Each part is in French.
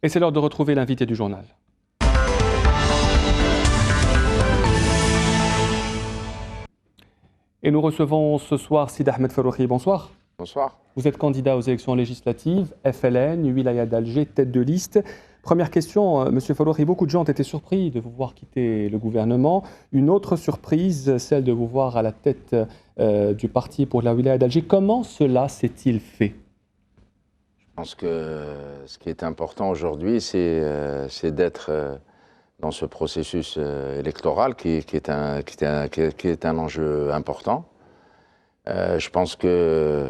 Et c'est l'heure de retrouver l'invité du journal. Et nous recevons ce soir Sidi Ahmed Farouki. Bonsoir. Bonsoir. Vous êtes candidat aux élections législatives, FLN, Wilaya d'Alger, tête de liste. Première question, Monsieur Farouki, beaucoup de gens ont été surpris de vous voir quitter le gouvernement. Une autre surprise, celle de vous voir à la tête du parti pour la Wilaya d'Alger. Comment cela s'est-il fait? Je pense que ce qui est important aujourd'hui, c'est d'être dans ce processus électoral qui est un enjeu important. Je pense que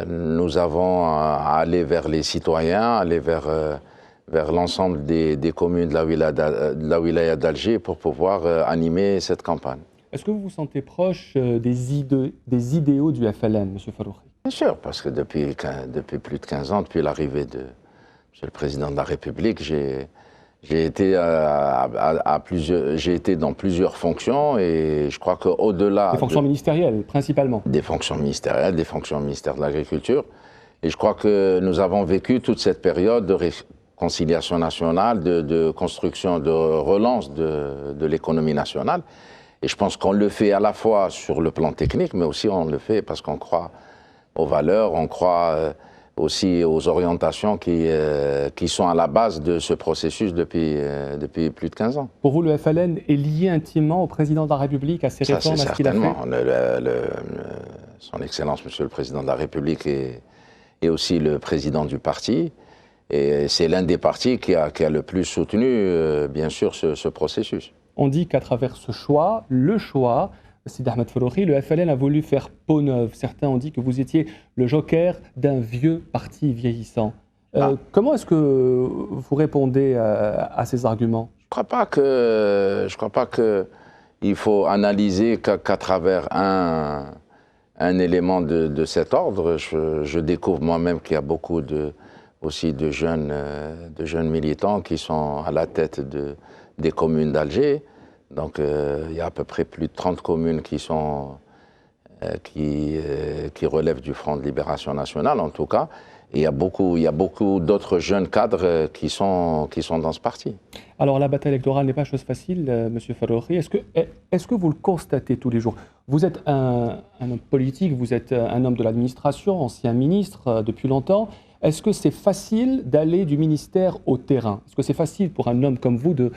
nous avons à aller vers les citoyens, aller vers l'ensemble des communes de la Wilaya d'Alger pour pouvoir animer cette campagne. Est-ce que vous vous sentez proche des idéaux du FLN, M. Farouki? Bien sûr, parce que depuis plus de 15 ans, depuis l'arrivée de M. le Président de la République, j'ai été dans plusieurs fonctions et je crois qu'au-delà... Des fonctions ministérielles, principalement. Des fonctions ministérielles, des fonctions au ministère de l'Agriculture. Et je crois que nous avons vécu toute cette période de réconciliation nationale, de construction, de relance de l'économie nationale. Et je pense qu'on le fait à la fois sur le plan technique, mais aussi on le fait parce qu'on croit aux valeurs, on croit aussi aux orientations qui sont à la base de ce processus depuis plus de 15 ans. Pour vous, le FLN est lié intimement au président de la République, à ses réformes, à ce qu'il a fait? Son Excellence, Monsieur le Président de la République, est aussi le président du parti. Et c'est l'un des partis qui a le plus soutenu, bien sûr, ce processus. On dit qu'à travers ce choix, Sidi Ahmed Farouki, le FLN a voulu faire peau neuve. Certains ont dit que vous étiez le joker d'un vieux parti vieillissant. Comment est-ce que vous répondez à ces arguments? Je ne crois pas qu'il faut analyser qu'à travers un élément de cet ordre. Je découvre moi-même qu'il y a beaucoup aussi de jeunes militants qui sont à la tête des communes d'Alger. Donc il y a à peu près plus de 30 communes qui relèvent du Front de Libération Nationale, en tout cas. Et il y a beaucoup d'autres jeunes cadres qui sont dans ce parti. Alors la bataille électorale n'est pas chose facile, M. Farouki. Est-ce que vous le constatez tous les jours? Vous êtes un homme politique, vous êtes un homme de l'administration, ancien ministre depuis longtemps. Est-ce que c'est facile d'aller du ministère au terrain? Est-ce que c'est facile pour un homme comme vous de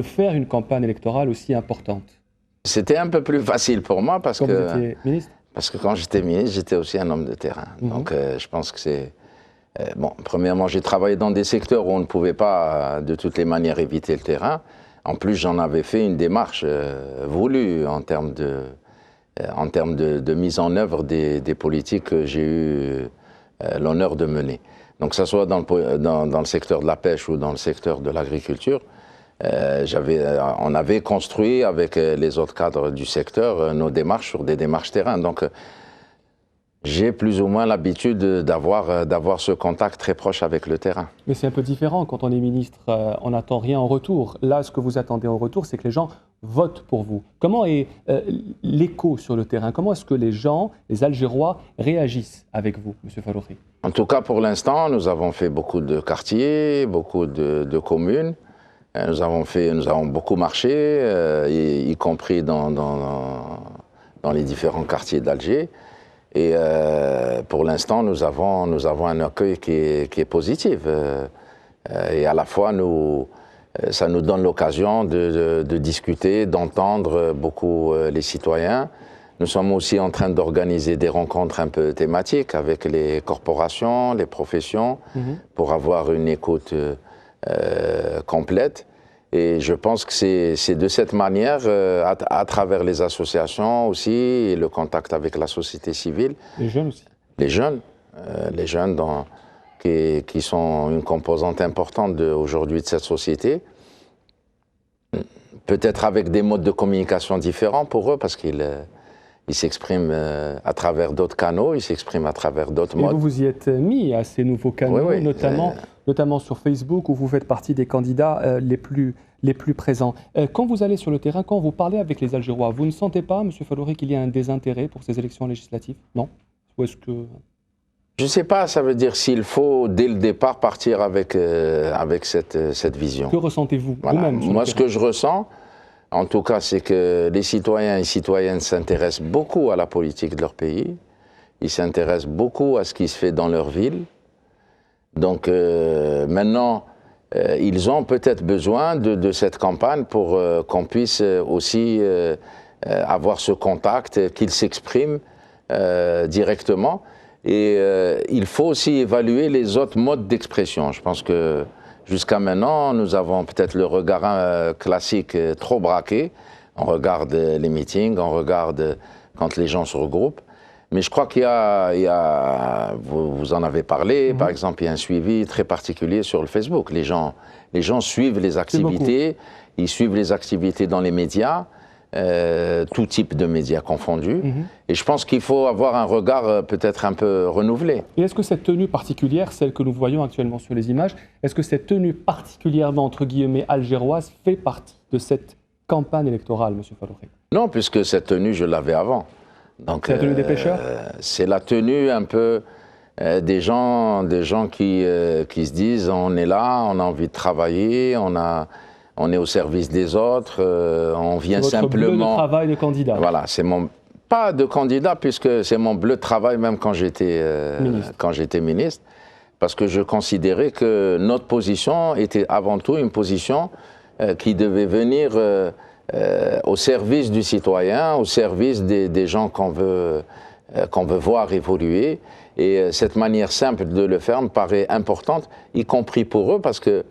faire une campagne électorale aussi importante? C'était un peu plus facile pour moi parce que vous étiez ministre? Parce que quand j'étais ministre, j'étais aussi un homme de terrain. Donc je pense que c'est... bon, premièrement, j'ai travaillé dans des secteurs où on ne pouvait pas de toutes les manières éviter le terrain. En plus, j'en avais fait une démarche voulue en termes de mise en œuvre des politiques que j'ai eu l'honneur de mener. Donc, que ce soit dans le secteur de la pêche ou dans le secteur de l'agriculture, on avait construit avec les autres cadres du secteur nos démarches sur des démarches terrain. Donc, j'ai plus ou moins l'habitude d'avoir ce contact très proche avec le terrain. Mais c'est un peu différent quand on est ministre, on n'attend rien en retour. Là, ce que vous attendez en retour, c'est que les gens votent pour vous. Comment est l'écho sur le terrain? Comment est-ce que les gens, les Algérois, réagissent avec vous, M. Farouki? En tout cas, pour l'instant, nous avons fait beaucoup de quartiers, beaucoup de communes. Nous avons beaucoup marché, y compris dans les différents quartiers d'Alger. Et pour l'instant, nous avons un accueil qui est positif. Et à la fois, ça nous donne l'occasion de discuter, d'entendre beaucoup les citoyens. Nous sommes aussi en train d'organiser des rencontres un peu thématiques avec les corporations, les professions, pour avoir une écoute complète. Et je pense que c'est de cette manière, à travers les associations aussi, et le contact avec la société civile. Les jeunes aussi. Les jeunes qui sont une composante importante aujourd'hui de cette société. Peut-être avec des modes de communication différents pour eux, parce qu'ils s'expriment à travers d'autres canaux, ils s'expriment à travers d'autres modes. Et vous y êtes mis à ces nouveaux canaux, oui, notamment sur Facebook, où vous faites partie des candidats les plus présents. Quand vous allez sur le terrain, quand vous parlez avec les Algérois, vous ne sentez pas, M. Farouki, qu'il y a un désintérêt pour ces élections législatives? Non? Ou est-ce que... Je ne sais pas, ça veut dire s'il faut, dès le départ, partir avec cette vision. Que ressentez-vous Voilà. vous-même sur le Moi, ce terrain? que je ressens, en tout cas, c'est que les citoyens et citoyennes s'intéressent beaucoup à la politique de leur pays. Ils s'intéressent beaucoup à ce qui se fait dans leur ville. Donc maintenant, ils ont peut-être besoin de cette campagne pour qu'on puisse aussi avoir ce contact, qu'ils s'expriment directement. Et il faut aussi évaluer les autres modes d'expression. Je pense que jusqu'à maintenant, nous avons peut-être le regard classique trop braqué. On regarde les meetings, on regarde quand les gens se regroupent. Mais je crois qu'il y a vous en avez parlé, par exemple, il y a un suivi très particulier sur le Facebook. Les gens suivent les activités, ils suivent les activités dans les médias. Tout type de médias confondus. Et je pense qu'il faut avoir un regard peut-être un peu renouvelé. Et est-ce que cette tenue particulière, celle que nous voyons actuellement sur les images, est-ce que cette tenue particulièrement, entre guillemets, algéroise, fait partie de cette campagne électorale, M. Faroukhi? Non, puisque cette tenue, je l'avais avant. C'est la tenue des pêcheurs? C'est la tenue un peu des gens qui se disent on est là, on a envie de travailler, on est au service des autres, on vient votre simplement... bleu de travail de candidat. Voilà, c'est mon... Pas de candidat, puisque c'est mon bleu de travail même quand j'étais ministre, parce que je considérais que notre position était avant tout une position qui devait venir au service du citoyen, au service des gens qu'on veut voir évoluer. Et cette manière simple de le faire me paraît importante, y compris pour eux, parce que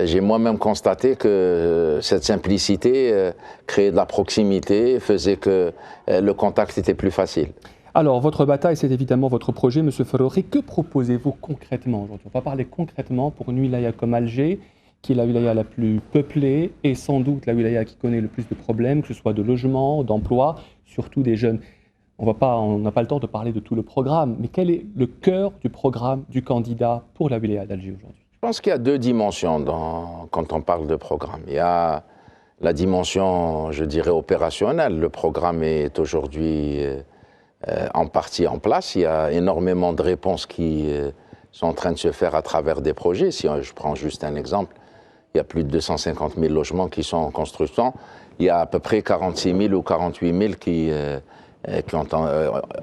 j'ai moi-même constaté que cette simplicité créait de la proximité, faisait que le contact était plus facile. Alors, votre bataille, c'est évidemment votre projet, M. Faroukhi. Que proposez-vous concrètement aujourd'hui? On va parler concrètement pour une wilaya comme Alger, qui est la wilaya la plus peuplée et sans doute la wilaya qui connaît le plus de problèmes, que ce soit de logement, d'emploi, surtout des jeunes. On n'a pas le temps de parler de tout le programme, mais quel est le cœur du programme du candidat pour la wilaya d'Alger aujourd'hui? Je pense qu'il y a deux dimensions quand on parle de programme. Il y a la dimension, je dirais, opérationnelle. Le programme est aujourd'hui en partie en place. Il y a énormément de réponses qui sont en train de se faire à travers des projets. Si je prends juste un exemple, il y a plus de 250 000 logements qui sont en construction. Il y a à peu près 46 000 ou 48 000 qui ont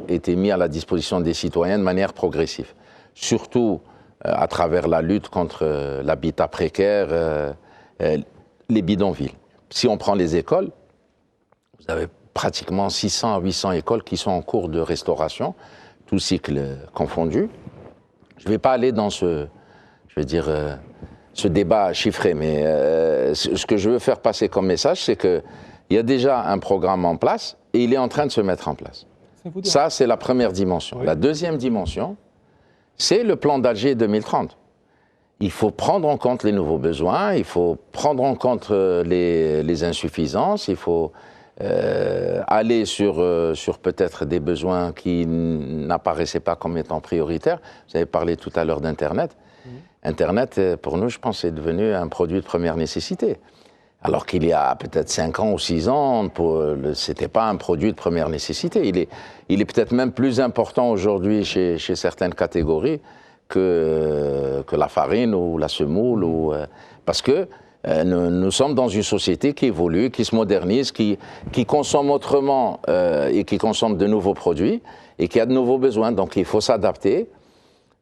été mis à la disposition des citoyens de manière progressive. Surtout à travers la lutte contre l'habitat précaire, les bidonvilles. Si on prend les écoles, vous avez pratiquement 600 à 800 écoles qui sont en cours de restauration, tout cycle confondu. Je ne vais pas aller dans ce débat chiffré, mais ce que je veux faire passer comme message, c'est qu'il y a déjà un programme en place et il est en train de se mettre en place. Ça, c'est la première dimension. Oui. La deuxième dimension, c'est le plan d'Alger 2030. Il faut prendre en compte les nouveaux besoins, il faut prendre en compte les insuffisances, il faut aller sur peut-être des besoins qui n'apparaissaient pas comme étant prioritaires. Vous avez parlé tout à l'heure d'Internet. Internet, pour nous, je pense, est devenu un produit de première nécessité. Alors qu'il y a peut-être 5 ans ou 6 ans, ce n'était pas un produit de première nécessité. Il est peut-être même plus important aujourd'hui chez certaines catégories que la farine ou la semoule. Parce que nous sommes dans une société qui évolue, qui se modernise, qui consomme autrement et qui consomme de nouveaux produits et qui a de nouveaux besoins. Donc il faut s'adapter.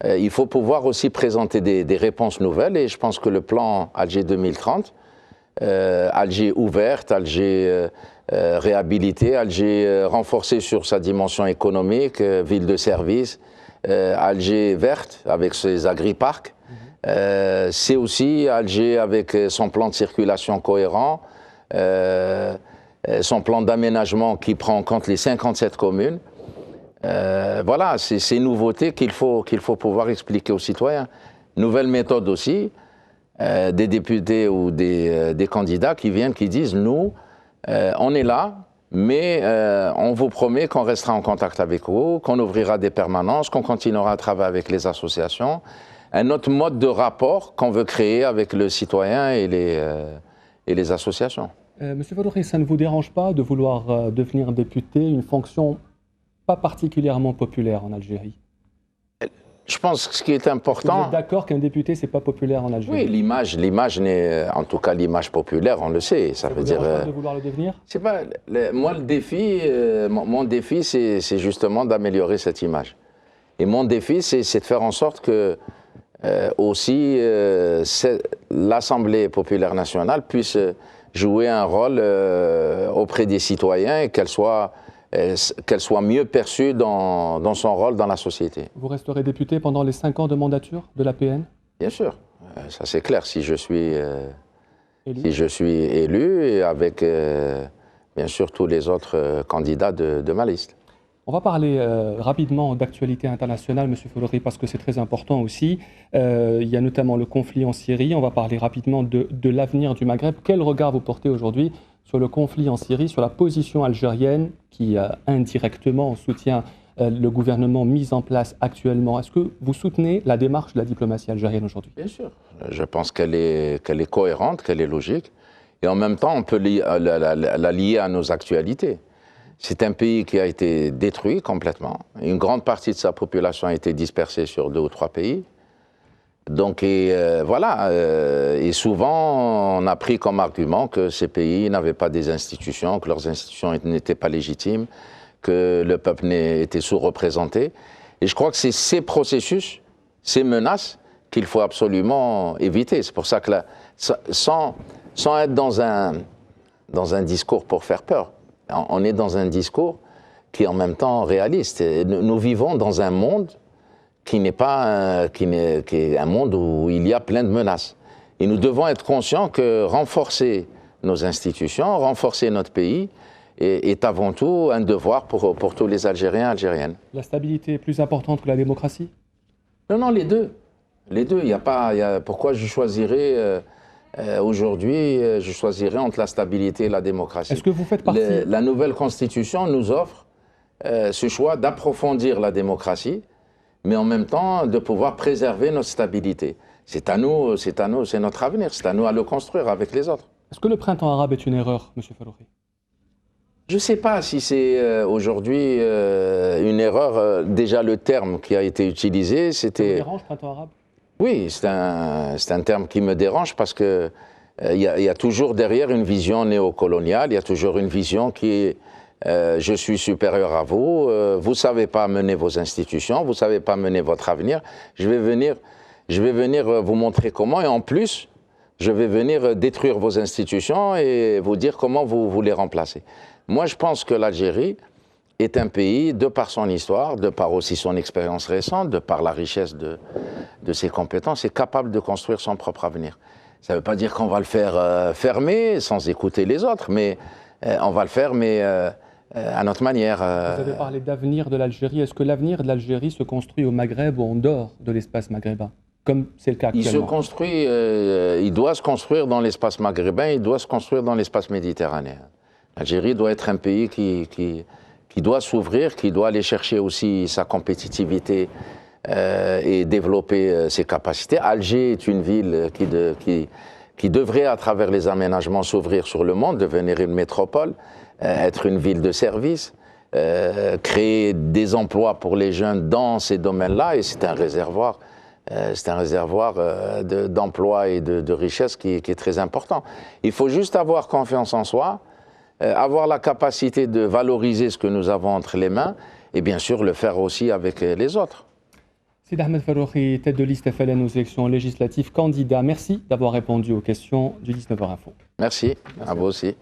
Il faut pouvoir aussi présenter des réponses nouvelles. Et je pense que le plan Alger 2030, Alger ouverte, Alger réhabilitée, Alger renforcée sur sa dimension économique, ville de service, Alger verte avec ses agri-parcs. C'est aussi Alger avec son plan de circulation cohérent, son plan d'aménagement qui prend en compte les 57 communes. Voilà, c'est ces nouveautés qu'il faut pouvoir expliquer aux citoyens. Nouvelle méthode aussi. Des députés ou des candidats qui viennent, qui disent « Nous, on est là, mais on vous promet qu'on restera en contact avec vous, qu'on ouvrira des permanences, qu'on continuera à travailler avec les associations. » Un autre mode de rapport qu'on veut créer avec le citoyen et les associations. Monsieur Faroukhi, ça ne vous dérange pas de vouloir devenir député, une fonction pas particulièrement populaire en Algérie? Je pense que ce qui est important... Vous êtes d'accord qu'un député, c'est pas populaire en Algérie? Oui, l'image n'est... En tout cas, l'image populaire, on le sait. Ça veut dire... de vouloir le devenir? C'est pas... Moi, le défi, mon défi, c'est justement d'améliorer cette image. Et mon défi, c'est de faire en sorte que aussi l'Assemblée populaire nationale puisse jouer un rôle auprès des citoyens et qu'elle soit mieux perçue dans son rôle dans la société. Vous resterez député pendant les 5 ans de mandature de l'APN? Bien sûr, ça c'est clair, si je suis élu et avec bien sûr tous les autres candidats de ma liste. On va parler rapidement d'actualité internationale, M. Folori, parce que c'est très important aussi. Il y a notamment le conflit en Syrie. On va parler rapidement de l'avenir du Maghreb. Quel regard vous portez aujourd'hui sur le conflit en Syrie, sur la position algérienne qui indirectement soutient le gouvernement mis en place actuellement? Est-ce que vous soutenez la démarche de la diplomatie algérienne aujourd'hui? Bien sûr. Je pense qu'elle est cohérente, qu'elle est logique. Et en même temps, on peut la lier à nos actualités. C'est un pays qui a été détruit complètement. Une grande partie de sa population a été dispersée sur 2 ou 3 pays. Donc, voilà. Et souvent, on a pris comme argument que ces pays n'avaient pas des institutions, que leurs institutions n'étaient pas légitimes, que le peuple était sous-représenté. Et je crois que c'est ces processus, ces menaces, qu'il faut absolument éviter. C'est pour ça que, sans être dans un discours pour faire peur, on est dans un discours qui est en même temps réaliste. Nous vivons dans un monde qui est un monde où il y a plein de menaces. Et nous devons être conscients que renforcer nos institutions, renforcer notre pays est avant tout un devoir pour tous les Algériens et Algériennes. La stabilité est plus importante que la démocratie? Non, les deux. Les deux. Pourquoi je choisirais... Aujourd'hui, je choisirais entre la stabilité et la démocratie. Est-ce que vous faites partie... La nouvelle constitution nous offre ce choix d'approfondir la démocratie, mais en même temps de pouvoir préserver notre stabilité. C'est à nous, c'est notre avenir, c'est à nous à le construire avec les autres. Est-ce que le printemps arabe est une erreur, M. Folori? Je ne sais pas si c'est aujourd'hui une erreur. Déjà, le terme qui a été utilisé, c'était... Ça vous dérange, printemps arabe? Oui, c'est un terme qui me dérange parce que il y a toujours derrière une vision néocoloniale, il y a toujours une vision qui est je suis supérieur à vous, vous ne savez pas mener vos institutions, vous ne savez pas mener votre avenir, je vais venir vous montrer comment et en plus, je vais venir détruire vos institutions et vous dire comment vous les remplacer. Moi, je pense que l'Algérie est un pays, de par son histoire, de par aussi son expérience récente, de par la richesse de ses compétences, est capable de construire son propre avenir. Ça ne veut pas dire qu'on va le faire fermer sans écouter les autres, mais on va le faire, mais à notre manière. Vous avez parlé d'avenir de l'Algérie. Est-ce que l'avenir de l'Algérie se construit au Maghreb ou en dehors de l'espace maghrébin, comme c'est le cas actuellement? Il doit se construire dans l'espace maghrébin, il doit se construire dans l'espace méditerranéen. L'Algérie doit être un pays qui doit s'ouvrir, qui doit aller chercher aussi sa compétitivité et développer ses capacités. Alger est une ville qui devrait, à travers les aménagements, s'ouvrir sur le monde, devenir une métropole, être une ville de service, créer des emplois pour les jeunes dans ces domaines-là, et c'est un réservoir d'emplois et de richesses qui est très important. Il faut juste avoir confiance en soi, avoir la capacité de valoriser ce que nous avons entre les mains et bien sûr le faire aussi avec les autres. Sidi Ahmed Faroukhi, tête de liste FLN aux élections législatives, candidat. Merci d'avoir répondu aux questions du 19h Info. Merci, à vous aussi.